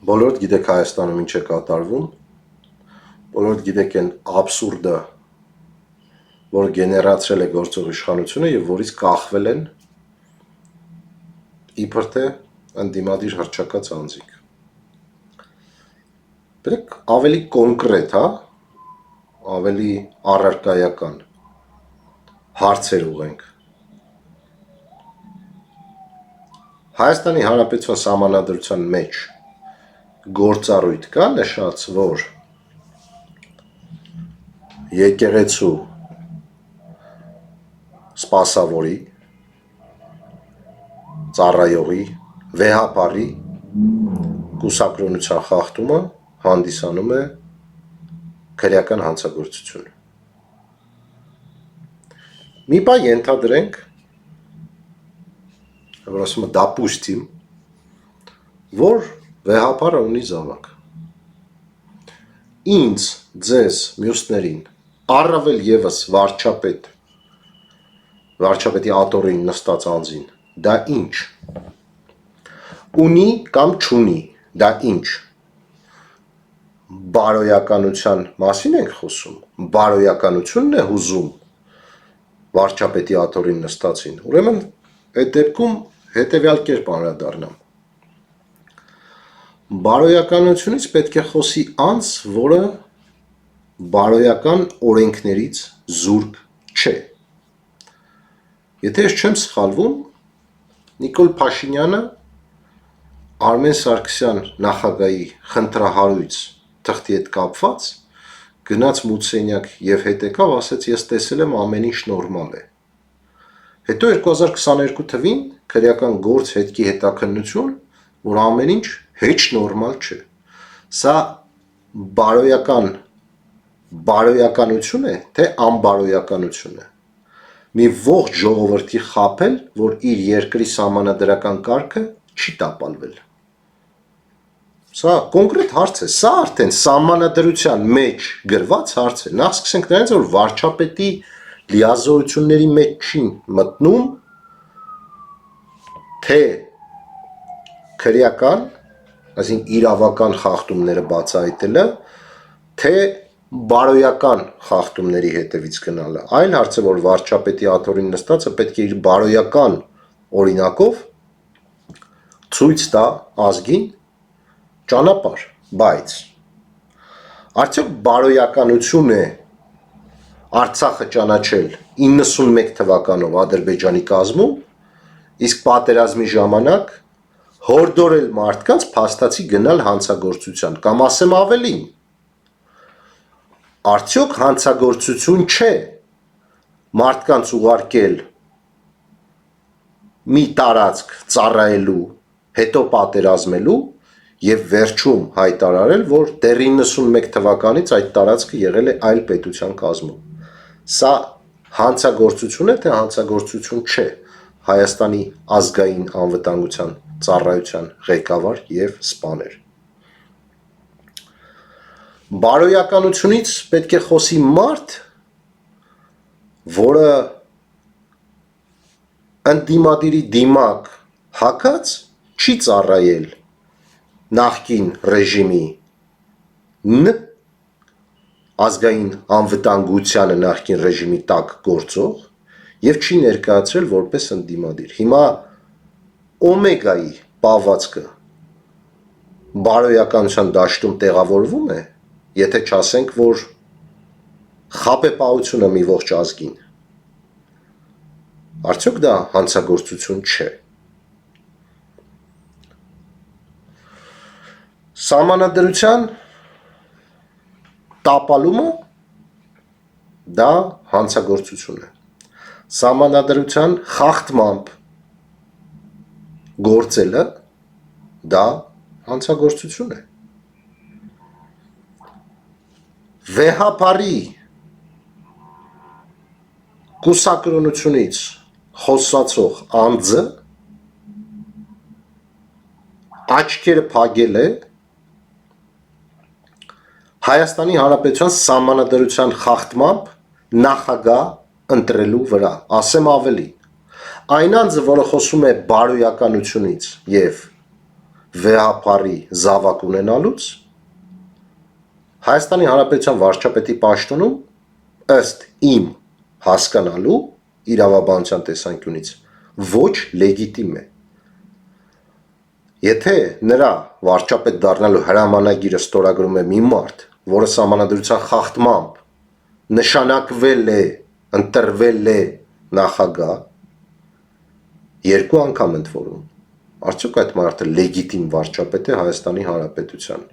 Բոլորդ գիտեք Հայաստանում ինչ է կատարվում, բոլորդ գիտեք այն աբսուրդը, որ գեներացրել է գործող իշխանությունը և որից կախվել են իբր թե ընդդիմադիր հռչակած անձինք։ Բերեք ավելի կոնկրետ, ավելի առարկայական հարցեր ուղենք։ Հայաստանի Հանրապետության Սահմանադրության մեջ գործառույթ կա նշած, որ եկեղեցու սպասավորի, ծառայողի, վեհապարի կուսակրոնության խախտումը հանդիսանում է քրեական հանցագործություն։ Մի բան ենթադրենք, որ ասում է դապուստիմ, որ վեհապարը ունի զավակ։ Ինձ, ձեզ, մյուսներին, առավել ևս վարչապետի աթոռին նստած անձին, դա ինչ։ Ունի կամ չունի, դա ինչ։ Բարոյականության մասին ենք խոսում, բարոյականությունն է հուզում վարչապետի աթոռին նստածին, ուրեմն այդ դեպքում հետևյալ կերպ անդրադառնամ։ Բարոյականությունից պետք է խոսի անձ, որը բարոյական օրենքներից զուրկ չէ։ Եթե ես չեմ սխալվում, Նիկոլ Փաշինյանը Արմեն Սարգսյան նախագահի խնդրահարույց թղթի հետ կապված գնաց մութսենյակ և հետ եկավ, ասեց ես տեսել եմ ամեն ինչ նորմալ է։ Հետո 2022 թվին քրեական գործ հետքի հետաքննություն, որ ամեն ինչ հեչ նորմալ չէ։ Սա բարոյականություն է, թե անբարոյականություն է։ Մի ողջ ժողովրդի խաբել, որ իր երկրի սահմանադրական կարգը չի տապալվել։ Սա կոնկրետ հարց է, սա արդեն սահմանադրության մեջ գրված հարց է։ Նախ սկսենք նրանից, որ վարչապետի լիազորությունների մեջ չի մտնում, թե քրեական, այսինքն իրավական խախտումները բացահայտելը, թե բարոյական խախտումների հետևից գնալը։ Այլ հարց է, որ վարչապետի աթոռին նստածը պետք է իր բարոյական օրինակով ցույց տա ազգին ճանապարհ, բայց արդյոք բարոյականություն է Արցախը ճանաչել 91 թվականով Ադրբեջանի կազմում, իսկ պատերազմի ժամանակ հորդորել մարդկանց փաստացի գնալ հանցագործության, կամ ասեմ ավելին, արդյոք հանցագործություն չէ մարդկանց ուղարկել մի տարածք ծառայելու, հետո պատերազմելու և վերջում հայտարարել, որ դեռ 91 թվականից այդ տարածքը եղել է այլ պետության կազմում։ Սա հանցագործություն է, թե հանցագործություն չէ։ Հայաստանի ազգային անվտանգության ծառայության ղեկավար և սպաներ։ Բարոյականությունից պետք է խոսի մարդ, որը ընդդիմադիրի դիմակ հագած չի ծառայել նախկին ռեժիմի ազգային անվտանգությանը նախկին ռեժիմի տակ գործող և չի ներկայացրել որպես ընդդիմադիր։ Հիմա օմեգայի պահվածքը բարոյականության դաշտում տեղավորվում է, եթե չասենք, որ խաբեբայությունը մի ողջ ազգին։ Արդյոք դա հանցագործություն չէ։ Սահմանադրության տապալումը դա հանցագործություն է։ Սահմանադրության խախտմամբ գործելը դա հանցագործություն է։ Վեհապարի կուսակրոնությունից խոսացող անձը աչքերը փակել է Հայաստանի Հանրապետության Սահմանադրության խախտմամբ նախագահ ընտրելու վրա, ասեմ ավելին, այն անձը, որը խոսում է բարոյականությունից և վեհապարի զավակ ունենալուց Հայաստանի Հանրապետության վարչապետի պաշտոնում ըստ իմ հասկանալու իրավաբանության տեսանկյունից ոչ լեգիտիմ է։ Եթե նրա վարչապետ դառնալու հրամանագիրը ստորագրում է մի մարդ, որը սահմանադրության խախտմամբ նշանակվել է, ընտրվել է նախագահ, երկու անգամ ընդ որում, արդյոք այդ մարդը լեգիտիմ վարչապետ է Հայաստանի Հանրապետության։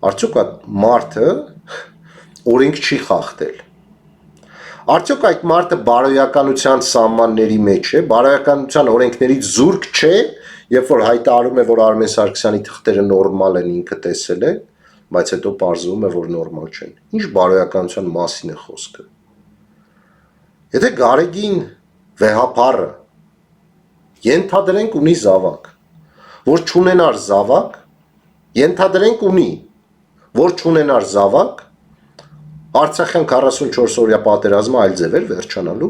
Արդյոք այդ մարդը օրենք չի խախտել։ Արդյոք այդ մարդը բարոյականության սահմանների մեջ է, բարոյականության օրենքներից զուրկ չէ, երբ որ հայտարարում է, որ Արմեն Սարգսյանի թղթերը նորմալ են, ինքը տեսել է, բայց հետո պարզվում է, որ նորմալ չեն։ Ինչ բարոյականության մասին է խոսքը։ Եթե Գարեգին վեհապարը ենթադրենք ունի զավակ, որ չունենար զավակ, ենթադրենք ունի, որ չունենար զավակ, Արցախյան 44 օրյա պատերազմը այլ ձև էր վերջանալու,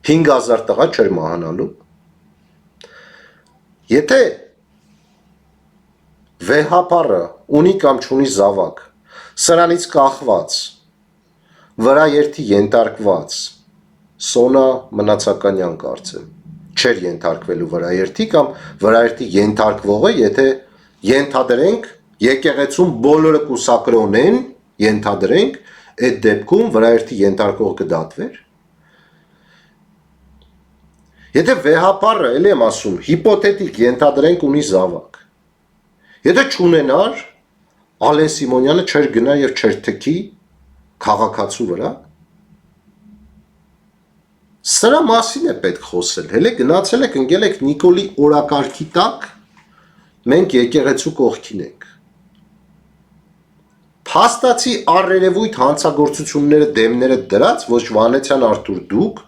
5000 տղա չէր մահանալու։ Եթե վեհապարը ունի կամ չունի զավակ, սրանից կախված, վրա երթի ենթարկված, Սոնա Մնացականյան կարծեմ, չէր ենթարկվելու վրա երթի կամ վրա երթի ենթարկվողը, եթե ենթադրենք եկեղեցում բոլորը կուսակրոն են, ենթադրենք, այդ դեպքում վրա երթի ենթարկող կդատվեր։ Եթե վեհապարը, էլի եմ ասում, հիպոթետիկ ենթադրենք ունի զավակ, եթե չունենար, Ալեն Սիմոնյանը չէր գնա և չէր թքի քաղաքացու վրա, սրա մասին է պետք խոսել, հելե գնացել եք, ընկել եք Նիկոլի օրակարգի տակ, մենք եկեղեցու կողքին ենք։ Փաստացի առերևույթ հանցագործությունները դեմները դրած, ոչ Վանեցյան Արթուր դուք,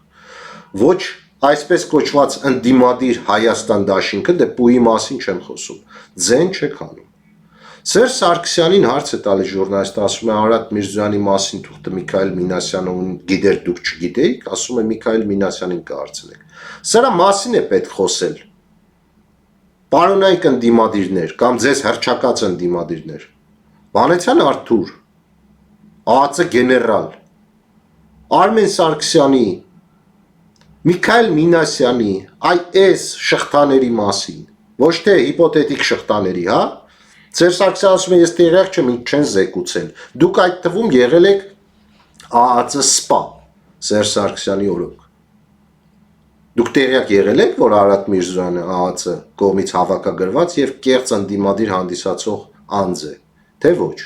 ոչ այսպես կոչված ընդդիմադիր Հայաստան դաշինքը, դե պուի մասին չեմ խոսում, ձեն չեք անում։ Սերժ Սարգսյանին հարց է տալիս ժուրնալիստը, ասում է Արարատ Միրզոյանի մասին թուղթը Միքայել Մինասյանովին գիտեր դուք չգիտեիք, ասում է Միքայել Մինասյանին կհարցնեք։ Սրա մասին է պետք խոսել։ Պարոնայք ընդդիմադիրներ կամ ձեզ հռչակած ընդդիմադիրներ։ Վանեցյան Արթուր, ԱԱԾ գեներալ, Արմեն Սարգսյանի, Միքայել Մինասյանի, այս շղթաների մասին, ոչ թե հիպոթետիկ շղթաների, հա։ Սերժ Սարգսյանը ասում է, ես տեղյակ չեմ, ինձ չեն զեկուցել։ Դուք այդ թվում եղել եք ԱԱԾ սպա, Սերժ Սարգսյանի օրոք։ Դուք տեղյակ եղել եք, որ Արարատ Միրզոյանը ԱԱԾ կողմից հավաքագրված եւ կեղծ ընդդիմադիր հանդիսացող անձ է, թե ոչ։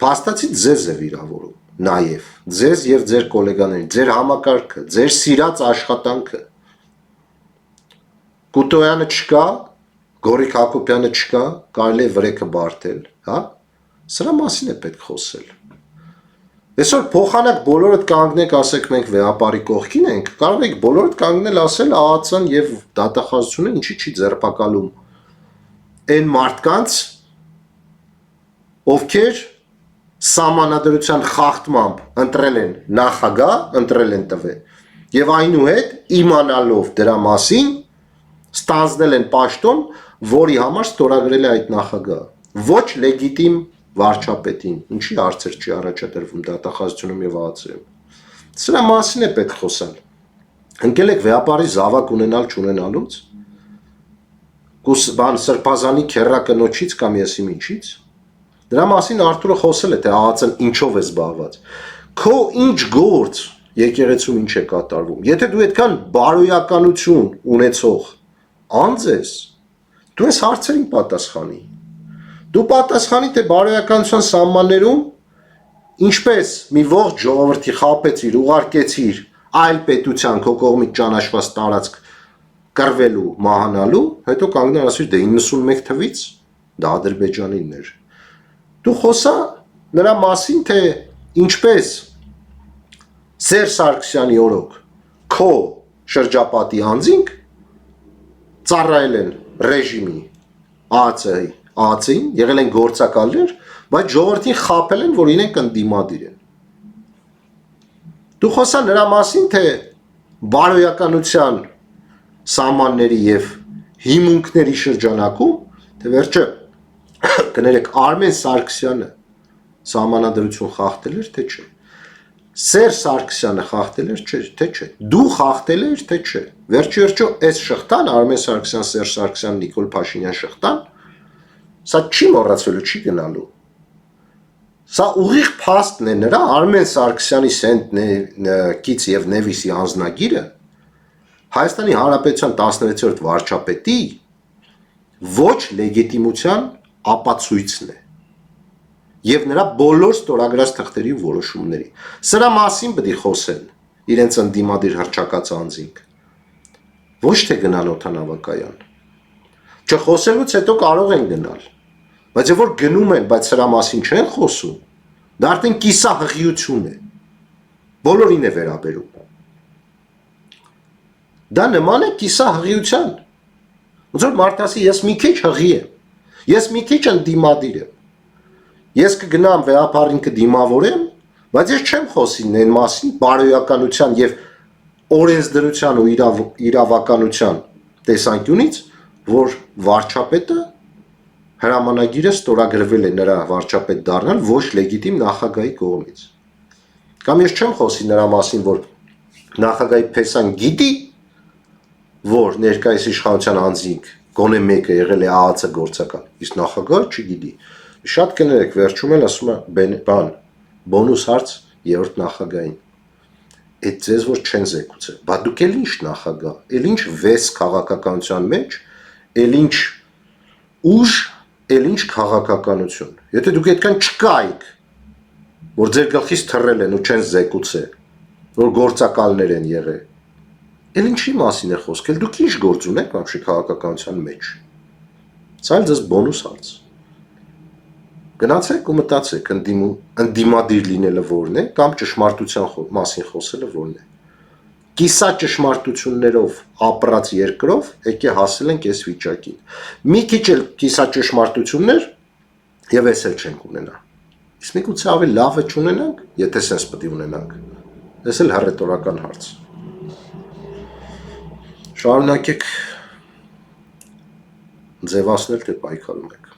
Փաստացի ձեզ է վիրավորում, նաեւ ձեզ եւ ձեր գոլեգաներին, ձեր համակարգը, ձեր սիրած աշխատանքը։ Կուտոյանը չկա, Գորիկ Հակոբյանը չկա, կարելի է վրեքը բարդել, հա։ Սրա մասին է պետք խոսել։ Այսօր փոխանակ բոլորդ կանգնեք, ասեք մենք վեհապարի կողքին ենք, կարող եք բոլորդ կանգնել ասել ԱԱԾ-ն եւ դատախազությունը ինչի չի ձերբակալում այն մարդկանց, ովքեր սահմանադրության խախտմամբ ընտրել են նախագահ, ընտրել են տվել եւ այնուհետ իմանալով դրա մասին ստանձնել են պաշտոն, որի համար ստորագրել է այդ նախագահը։ Ոչ լեգիտիմ վարչապետին, ինչի հարցեր չի առաջադրվում դատախազությունում եւ ԱԱԾ-ում։ Սրա մասին է պետք խոսալ։ Ընկել եք վեհապարի զավակ ունենալ չունենալուց, բան սրբազանի քեռակնոջից կամ եսիմ ինչից։ Դրա մասին Արթուրը խոսել է, թե ԱԱԾ-ն ինչով է զբաղված։ Քո ինչ գործ եկեղեցում ինչ է կատարվում։ Եթե դու այդքան բարոյականություն ունեցող անձ ես, դու ես հարցերին պատասխանի։ Դու պատասխանի, թե բարոյականության սահմաններում ինչպես մի ողջ ժողովրդի խաբեցիր, ուղարկեցիր այլ պետության քո կողմից ճանաչված տարածք կռվելու, մահանալու, հետո կանգնել ասիր, դե 91 թվից դա Ադրբեջանինն էր։ Դու խոսա նրա մասին, թե ինչպես Սերժ Սարգսյանի օրոք քո շրջապատի անձինք ծառայել են ռեժիմի ԱԱՑ-ին, եղել են գործակալներ, բայց ժողովրդին խաբել են, որ իրենք ընդդիմադիր են։ Դու խոսա նրա մասին, թե բարոյականության սահմանների եւ հիմունքների շրջանակում, թե վերջը կներեք Արմեն Սարգսյանը սահմանադրություն խախտել էր, թե չէ։ Սերժ Սարգսյանը խախտել էր, թե չէ։ Դու խախտել ես, թե չէ։ Վերջիվերջո այս շղթան Արմեն Սարգսյան, Սերժ Սարգսյան, Նիկոլ Փաշինյան շղթան, սա չի մոռացվելու, չի գնալու։ Սա ուղիղ փաստն է նրա Արմեն Սարգսյանի Սենթ-Կից եւ Նևիսի անձնագիրը Հայաստանի Հանրապետության 16-րդ վարչապետի ոչ լեգիտիմության ապացույցն է եւ նրա բոլոր ստորագրած թղթերի ու որոշումների։ Սրա մասին պետք է խոսեն իրենց ընդդիմադիր հռչակած անձինք։ Ոչ թե գնալ օդանավակայան։ Չխոսելուց հետո կարող են գնալ, բայց որ գնում են, բայց սրա մասին չեն խոսում, դա արդեն կիսահղիություն է։ Բոլորին է վերաբերում։ Դա նման է կիսահղիության։ Ոնց որ մարդ ասի, ես մի քիչ հղի եմ, ես մի քիչ ընդդիմադիր եմ, ես կգնամ վեհապարին կդիմավորեմ, բայց ես չեմ խոսի այն մասին բարոյականության եւ օրենսդրության ու իրավականության տեսանկյունից, որ վարչապետը հրամանագիրը ստորագրվել է նրա վարչապետ դառնալ ոչ լեգիտիմ նախագահի կողմից։ Կամ ես չեմ խոսի նրա մասին, որ նախագահի փեսան գիտի, որ ներկայիս իշխանության անձինք գոնե մեկը եղել է ԱԱՑ գործական, իսկ նախագահը չգիտի։ Շատ կներեք, վերջում էլ ասում է բան, բոնուս հարց երրորդ նախագահին։ Այդ ձեզ որ չեն զեկուցել, բա դուք էլ ինչ նախագահ, էլ ինչ վես քաղաքականության մեջ, էլ ինչ ուժ, էլ ինչ քաղաքականություն։ Եթե դուք այդքան չկայիք, որ ձեր գլխից թռել են ու չեն զեկուցել, որ գործակալներ են եղել, էլ ինչի մասին է խոսք, էլ դուք ինչ գործ ունեք բավարար քաղաքականության մեջ։ Սա էլ ձեզ բոնուս հարց։ Գնացեք ու մտածեք ընդդիմադիր լինելը որն է կամ ճշմարտության մասին խոսելը որն է։ Կիսա ճշմարտություններով ապրած երկրով եկե հասել ենք այս վիճակին։ Մի քիչ էլ կիսա ճշմարտություններ եւ էս էլ չենք ունենա։ Իսկ միգուցե ավելի լավը չունենանք, եթե sense պետք է ունենանք։ Այս էլ հռետորական հարց։ Շարունակեք ձևացնել, թե պայքարում եք։